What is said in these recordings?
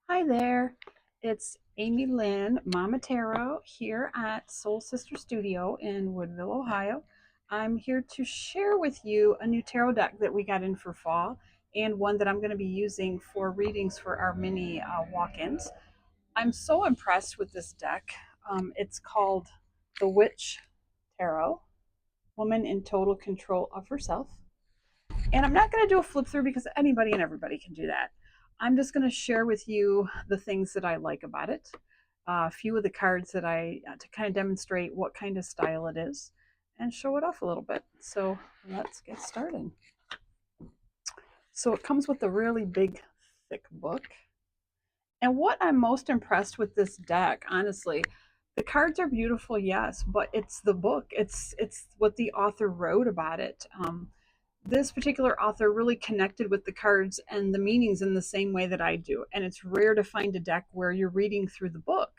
Hi there, it's Amy Lynn, Mama Tarot, here at Soul Sister Studio in Woodville, Ohio. I'm here to share with you a new tarot deck that we got in for fall and one that I'm going to be using for readings for our mini walk ins. I'm so impressed with this deck. It's called The Witch Tarot, Woman in Total Control of Herself. And I'm not going to do a flip through because anybody and everybody can do that. I'm just going to share with you the things that I like about it, a few of the cards that to kind of demonstrate what kind of style it is and show it off a little bit. So let's get started. So it comes with a really big, thick book. And what I'm most impressed with this deck, honestly, the cards are beautiful, yes, but it's the book. It's what the author wrote about it. This particular author really connected with the cards and the meanings in the same way that I do. And it's rare to find a deck where you're reading through the book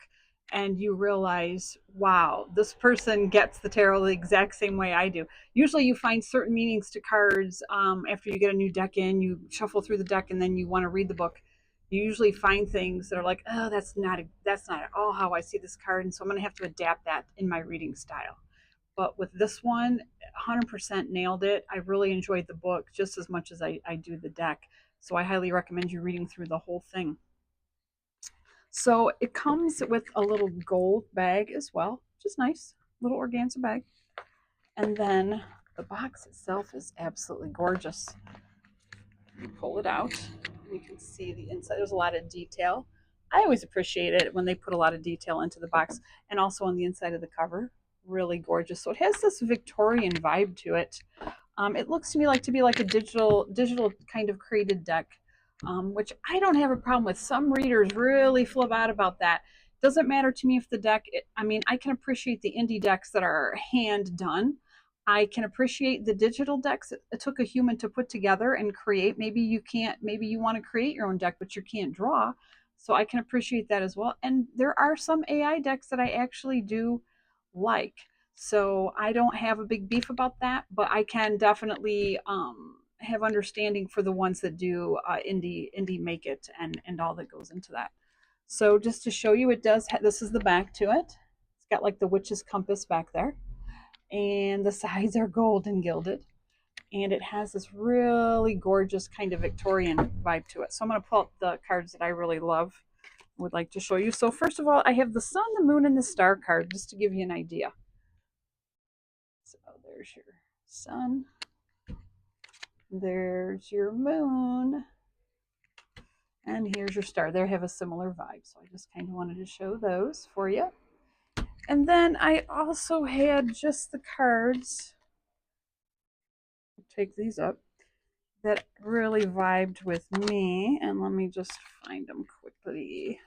and you realize, wow, this person gets the tarot the exact same way I do. Usually you find certain meanings to cards after you get a new deck in, you shuffle through the deck and then you want to read the book. You usually find things that are like, oh, that's not at all how I see this card. And so I'm going to have to adapt that in my reading style. But with this one, 100% nailed it. I really enjoyed the book just as much as I do the deck. So I highly recommend you reading through the whole thing. So it comes with a little gold bag as well, which is nice. Little organza bag. And then the box itself is absolutely gorgeous. You pull it out, and you can see the inside. There's a lot of detail. I always appreciate it when they put a lot of detail into the box and also on the inside of the cover. Really gorgeous. So it has this Victorian vibe to it. It looks to me like a digital kind of created deck, which I don't have a problem with. Some readers really flip out about that. Doesn't matter to me if the deck. I can appreciate the indie decks that are hand done. I can appreciate the digital decks it took a human to put together and create. Maybe you can't. Maybe you want to create your own deck, but you can't draw. So I can appreciate that as well. And there are some AI decks that I actually do like. So I don't have a big beef about that, but I can definitely have understanding for the ones that do indie make it and all that goes into that. So just to show you, this is the back to it. It's got like the witch's compass back there, and the sides are gold and gilded, and it has this really gorgeous kind of Victorian vibe to it. So I'm going to pull up the cards that I really love. Would like to show you. So first of all, I have the sun, the moon, and the star card just to give you an idea. So there's your sun, there's your moon, and here's your star. They have a similar vibe, so I just kind of wanted to show those for you. And then I also had just the cards, take these up, that really vibed with me. And let me just find them quickly,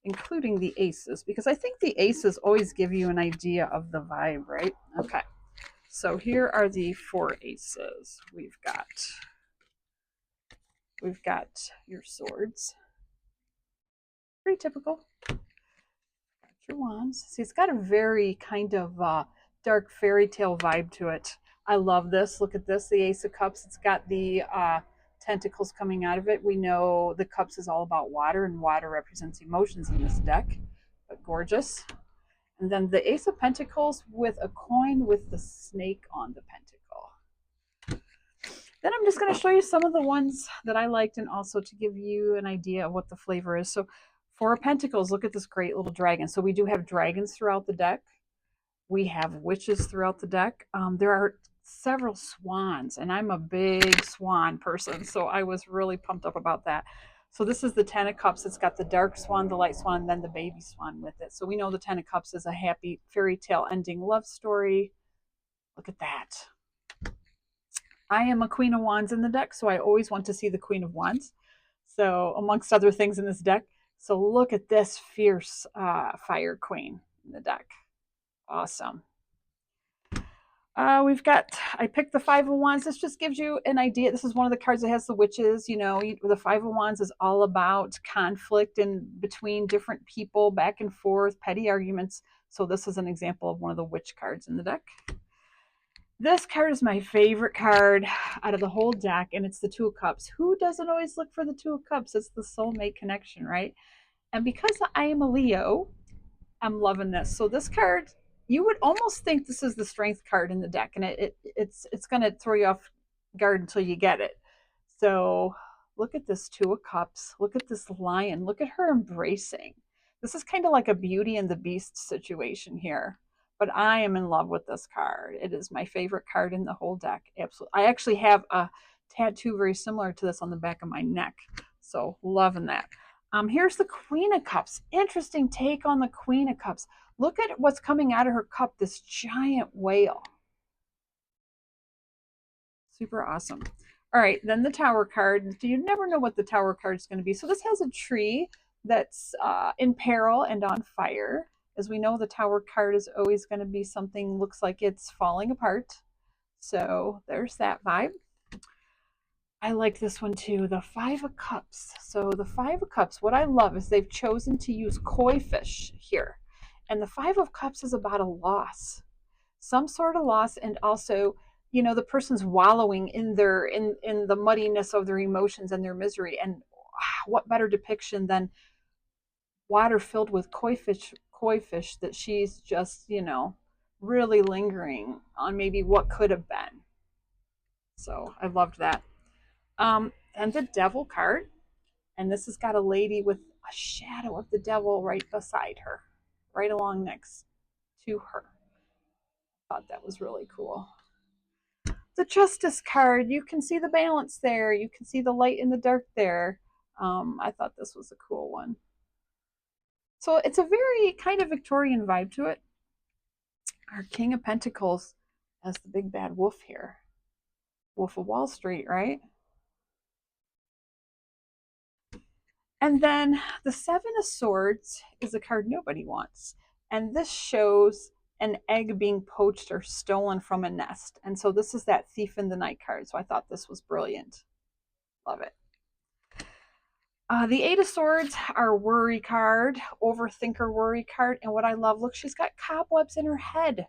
including the aces, because I think the aces always give you an idea of the vibe, right? Okay. So here are the four aces. We've got your swords. Pretty typical. Got your wands. See, it's got a very kind of dark fairy tale vibe to it. I love this. Look at this, the Ace of Cups. It's got the tentacles coming out of it. We know the cups is all about water, and water represents emotions in this deck. But gorgeous. And then the Ace of Pentacles with a coin with the snake on the pentacle. Then I'm just going to show you some of the ones that I liked and also to give you an idea of what the flavor is. So Four of Pentacles, look at this great little dragon. So we do have dragons throughout the deck. We have witches throughout the deck. There are several swans, and I'm a big swan person, so I was really pumped up about that. So this is the Ten of Cups. It's got the dark swan, the light swan, and then the baby swan with it. So we know the Ten of Cups is a happy fairy tale ending love story. Look at that. I am a Queen of Wands in the deck, so I always want to see the Queen of Wands. So amongst other things in this deck. So look at this fierce fire queen in the deck. Awesome. I picked the Five of Wands. This just gives you an idea. This is one of the cards that has the witches. You know, the Five of Wands is all about conflict and between different people, back and forth, petty arguments. So this is an example of one of the witch cards in the deck. This card is my favorite card out of the whole deck, and it's the Two of Cups. Who doesn't always look for the Two of Cups? It's the soulmate connection, right? And because I am a Leo, I'm loving this. So this card, you would almost think this is the strength card in the deck, and it's going to throw you off guard until you get it. So look at this Two of Cups. Look at this lion. Look at her embracing. This is kind of like a Beauty and the Beast situation here. But I am in love with this card. It is my favorite card in the whole deck. Absolutely. I actually have a tattoo very similar to this on the back of my neck. So loving that. Here's the Queen of Cups. Interesting take on the Queen of Cups. Look at what's coming out of her cup, this giant whale. Super awesome. All right, then the Tower card. You never know what the Tower card is going to be. So this has a tree that's in peril and on fire. As we know, the Tower card is always going to be something looks like it's falling apart. So there's that vibe. I like this one too, the Five of Cups. So the Five of Cups, what I love is they've chosen to use koi fish here. And the Five of Cups is about a loss, some sort of loss, and also, the person's wallowing in in the muddiness of their emotions and their misery. And what better depiction than water filled with koi fish that she's just, really lingering on maybe what could have been. So I loved that. And the Devil card. And this has got a lady with a shadow of the devil right beside her, right along next to her. I thought that was really cool. The Justice card, you can see the balance there. You can see the light in the dark there. I thought this was a cool one. So it's a very kind of Victorian vibe to it. Our King of Pentacles as the big bad wolf here. Wolf of Wall Street, right? And then the Seven of Swords is a card nobody wants. And this shows an egg being poached or stolen from a nest. And so this is that Thief in the Night card. So I thought this was brilliant. Love it. The Eight of Swords, our worry card, overthinker worry card. And what I love, look, she's got cobwebs in her head,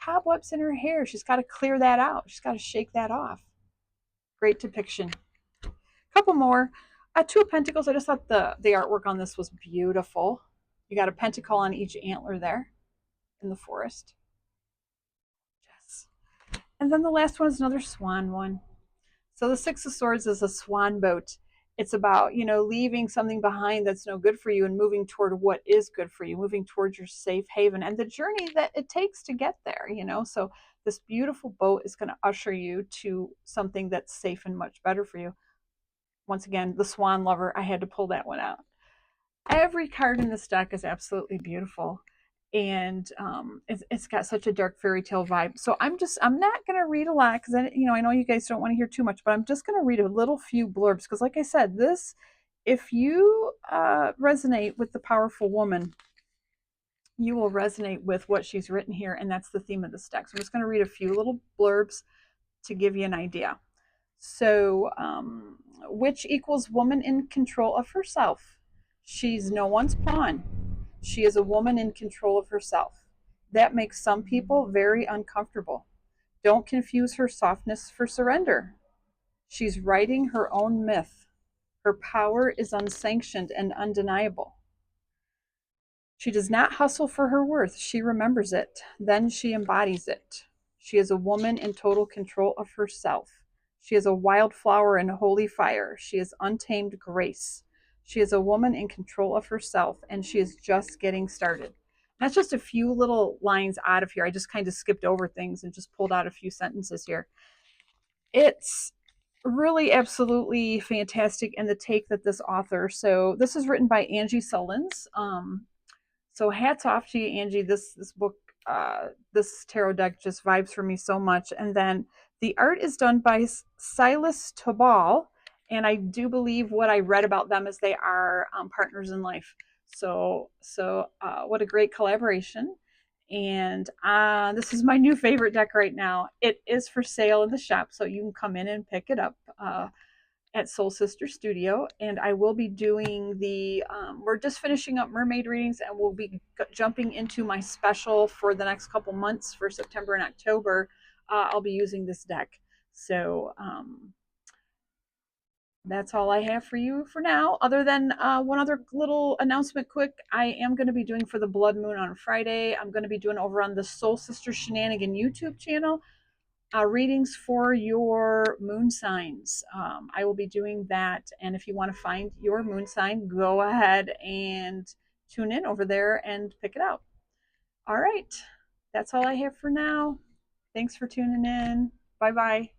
cobwebs in her hair. She's got to clear that out. She's got to shake that off. Great depiction. Couple more. Two of Pentacles. I just thought the artwork on this was beautiful. You got a pentacle on each antler there in the forest. Yes. And then the last one is another swan one. So the Six of Swords is a swan boat. It's about, leaving something behind that's no good for you and moving toward what is good for you, moving towards your safe haven and the journey that it takes to get there, So this beautiful boat is going to usher you to something that's safe and much better for you. Once again, the swan lover, I had to pull that one out. Every card in this deck is absolutely beautiful, and it's got such a dark fairy tale vibe. So I'm not going to read a lot because I know you guys don't want to hear too much, but I'm just going to read a little few blurbs because, like I said, this, if you resonate with the powerful woman, you will resonate with what she's written here, and that's the theme of this deck. So I'm just going to read a few little blurbs to give you an idea. So, which equals woman in control of herself. She's no one's pawn. She is a woman in control of herself. That makes some people very uncomfortable. Don't confuse her softness for surrender. She's writing her own myth. Her power is unsanctioned and undeniable. She does not hustle for her worth. She remembers it. Then she embodies it. She is a woman in total control of herself. She is a wildflower in holy fire. She is untamed grace. She is a woman in control of herself, and she is just getting started. That's just a few little lines out of here. I just kind of skipped over things and just pulled out a few sentences here. It's really absolutely fantastic in the take that this author, so this is written by Angie Sullins. So hats off to you, Angie. This book, this tarot deck just vibes for me so much. And then the art is done by Silas Tobal, and I do believe what I read about them is they are partners in life. So what a great collaboration. And this is my new favorite deck right now. It is for sale in the shop, so you can come in and pick it up. At Soul Sister Studio, and I will be doing we're just finishing up mermaid readings, and we'll be jumping into my special for the next couple months for September and October I'll be using this deck. So that's all I have for you for now, other than one other little announcement quick. I am going to be doing for the blood moon on Friday. I'm going to be doing over on the Soul Sister Shenanigan YouTube channel readings for your moon signs. I will be doing that. And if you want to find your moon sign, go ahead and tune in over there and pick it out. All right. That's all I have for now. Thanks for tuning in. Bye bye.